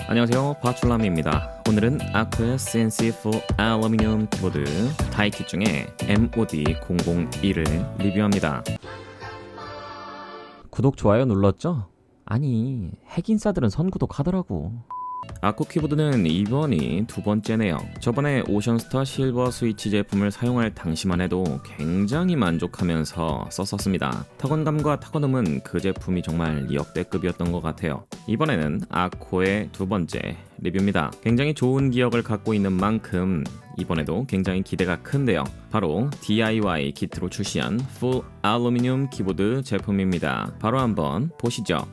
안녕하세요, 바출람입니다. 오늘은 아코의 CNC4 알루미늄 키보드 타이킷 중에 MOD001을 리뷰합니다. 구독, 좋아요 눌렀죠? 아니, 핵인싸들은 선구독 하더라고. 아코 키보드는 이번이 두 번째네요. 저번에 오션스타 실버 스위치 제품을 사용할 당시만 해도 굉장히 만족하면서 썼었습니다. 타건감과 타건음은 그 제품이 정말 역대급이었던 것 같아요. 이번에는 아코의 두 번째 리뷰입니다. 굉장히 좋은 기억을 갖고 있는 만큼 이번에도 굉장히 기대가 큰데요. 바로 DIY 키트로 출시한 풀 알루미늄 키보드 제품입니다. 바로 한번 보시죠.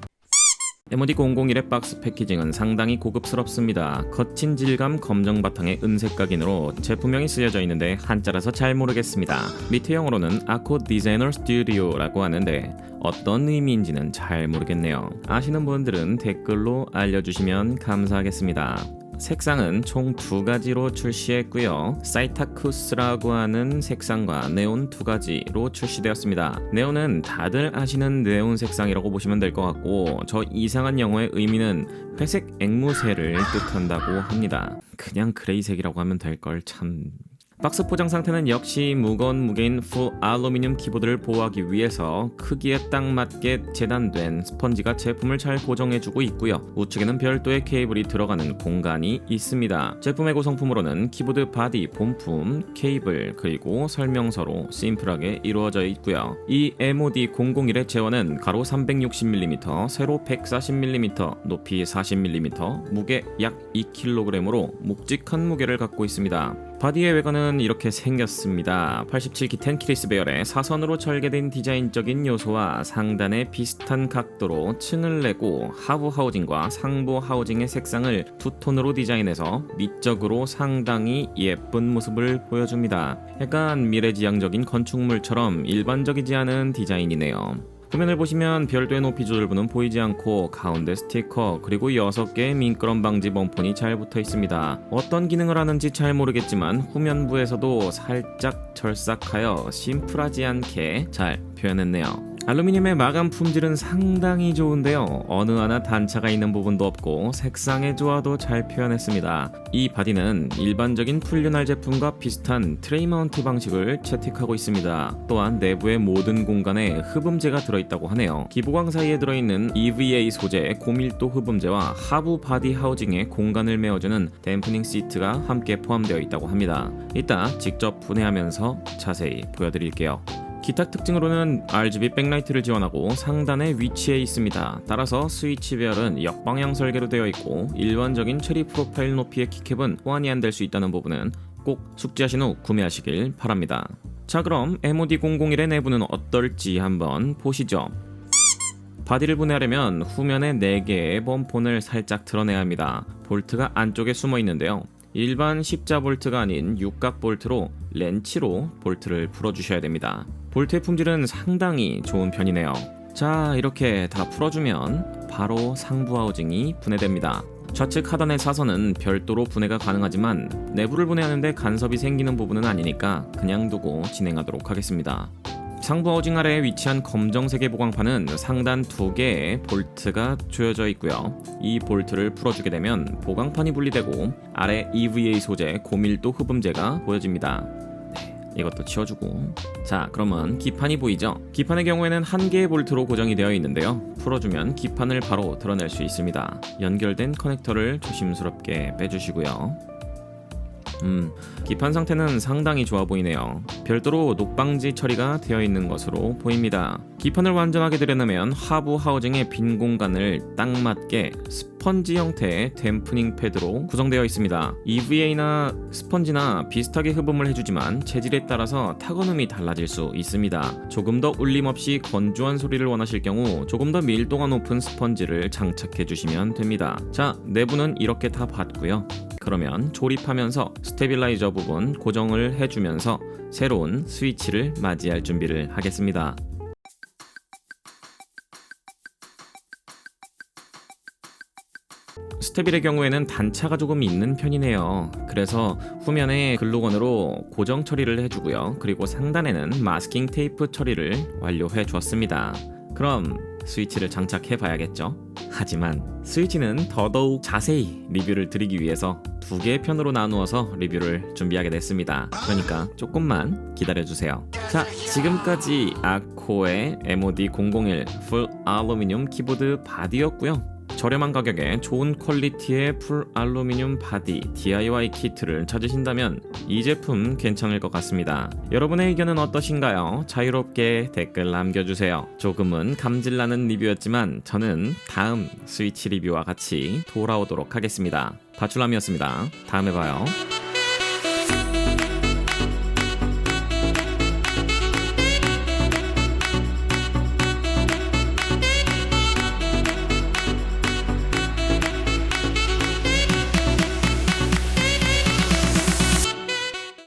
MOD001의 박스 패키징은 상당히 고급스럽습니다. 거친 질감 검정 바탕의 은색 각인으로 제품명이 쓰여져 있는데 한자라서 잘 모르겠습니다. 밑에 영어로는 아코 디자이너 스튜디오라고 하는데 어떤 의미인지는 잘 모르겠네요. 아시는 분들은 댓글로 알려주시면 감사하겠습니다. 색상은 총 두 가지로 출시했고요. 사이타쿠스라고 하는 색상과 네온 두 가지로 출시되었습니다. 네온은 다들 아시는 네온 색상이라고 보시면 될 것 같고, 저 이상한 영어의 의미는 회색 앵무새를 뜻한다고 합니다. 그냥 그레이색이라고 하면 될 걸 참. 박스 포장 상태는 역시 무거운 무게인 풀 알루미늄 키보드를 보호하기 위해서 크기에 딱 맞게 재단된 스펀지가 제품을 잘 고정해주고 있고요. 우측에는 별도의 케이블이 들어가는 공간이 있습니다. 제품의 구성품으로는 키보드 바디, 본품, 케이블, 그리고 설명서로 심플하게 이루어져 있고요. 이 MOD001의 재원은 가로 360mm, 세로 140mm, 높이 40mm, 무게 약 2kg으로 묵직한 무게를 갖고 있습니다. 바디의 외관은 이렇게 생겼습니다. 87기 10키리스 배열의 사선으로 절개된 디자인적인 요소와 상단의 비슷한 각도로 층을 내고 하부 하우징과 상부 하우징의 색상을 투톤으로 디자인해서 미적으로 상당히 예쁜 모습을 보여줍니다. 약간 미래지향적인 건축물처럼 일반적이지 않은 디자인이네요. 화면을 보시면 별도의 높이 조절부는 보이지 않고 가운데 스티커 그리고 6개의 미끄럼 방지 범폰이 잘 붙어 있습니다. 어떤 기능을 하는지 잘 모르겠지만 후면부에서도 살짝 절삭하여 심플하지 않게 잘 표현했네요. 알루미늄의 마감 품질은 상당히 좋은데요. 어느 하나 단차가 있는 부분도 없고 색상의 조화도 잘 표현했습니다. 이 바디는 일반적인 풀륜알 제품과 비슷한 트레이 마운트 방식을 채택하고 있습니다. 또한 내부의 모든 공간에 흡음재가 들어있다고 하네요. 기보광 사이에 들어있는 EVA 소재의 고밀도 흡음재와 하부 바디 하우징에 공간을 메워주는 댐프닝 시트가 함께 포함되어 있다고 합니다. 이따 직접 분해하면서 자세히 보여드릴게요. 기타 특징으로는 RGB 백라이트를 지원하고 상단에 위치해 있습니다. 따라서 스위치 배열은 역방향 설계로 되어 있고 일반적인 체리 프로파일 높이의 키캡은 호환이 안 될 수 있다는 부분은 꼭 숙지하신 후 구매하시길 바랍니다. 자, 그럼 MOD001의 내부는 어떨지 한번 보시죠. 바디를 분해하려면 후면에 4개의 범폰을 살짝 드러내야 합니다. 볼트가 안쪽에 숨어 있는데요. 일반 십자 볼트가 아닌 육각 볼트로 렌치로 볼트를 풀어주셔야 됩니다. 볼트의 품질은 상당히 좋은 편이네요. 자, 이렇게 다 풀어주면 바로 상부 하우징이 분해됩니다. 좌측 하단의 사선은 별도로 분해가 가능하지만 내부를 분해하는데 간섭이 생기는 부분은 아니니까 그냥 두고 진행하도록 하겠습니다. 상부 하우징 아래에 위치한 검정색의 보광판은 상단 2개의 볼트가 조여져 있고요. 이 볼트를 풀어주게 되면 보광판이 분리되고 아래 EVA 소재 고밀도 흡음재가 보여집니다. 이것도 치워주고. 자, 그러면 기판이 보이죠? 기판의 경우에는 1개의 볼트로 고정이 되어 있는데요. 풀어주면 기판을 바로 드러낼 수 있습니다. 연결된 커넥터를 조심스럽게 빼주시고요. 기판 상태는 상당히 좋아 보이네요. 별도로 녹방지 처리가 되어 있는 것으로 보입니다. 기판을 완전하게 들여놓으면 하부 하우징의 빈 공간을 딱 맞게 스펀지 형태의 댐프닝 패드로 구성되어 있습니다. EVA나 스펀지나 비슷하게 흡음을 해주지만 재질에 따라서 타건음이 달라질 수 있습니다. 조금 더 울림 없이 건조한 소리를 원하실 경우 조금 더 밀도가 높은 스펀지를 장착해 주시면 됩니다. 자, 내부는 이렇게 다 봤고요. 그러면 조립하면서 스테빌라이저 부분 고정을 해주면서 새로운 스위치를 맞이할 준비를 하겠습니다. 스테빌의 경우에는 단차가 조금 있는 편이네요. 그래서 후면에 글루건으로 고정 처리를 해주고요. 그리고 상단에는 마스킹 테이프 처리를 완료해 주었습니다. 그럼 스위치를 장착해 봐야겠죠. 하지만 스위치는 더더욱 자세히 리뷰를 드리기 위해서 두 개의 편으로 나누어서 리뷰를 준비하게 됐습니다. 그러니까 조금만 기다려주세요. 자, 지금까지 아코의 MOD001 풀 알루미늄 키보드 바디였고요. 저렴한 가격에 좋은 퀄리티의 풀 알루미늄 바디 DIY 키트를 찾으신다면 이 제품 괜찮을 것 같습니다. 여러분의 의견은 어떠신가요? 자유롭게 댓글 남겨주세요. 조금은 감질나는 리뷰였지만 저는 다음 스위치 리뷰와 같이 돌아오도록 하겠습니다. 다출남이었습니다. 다음에 봐요.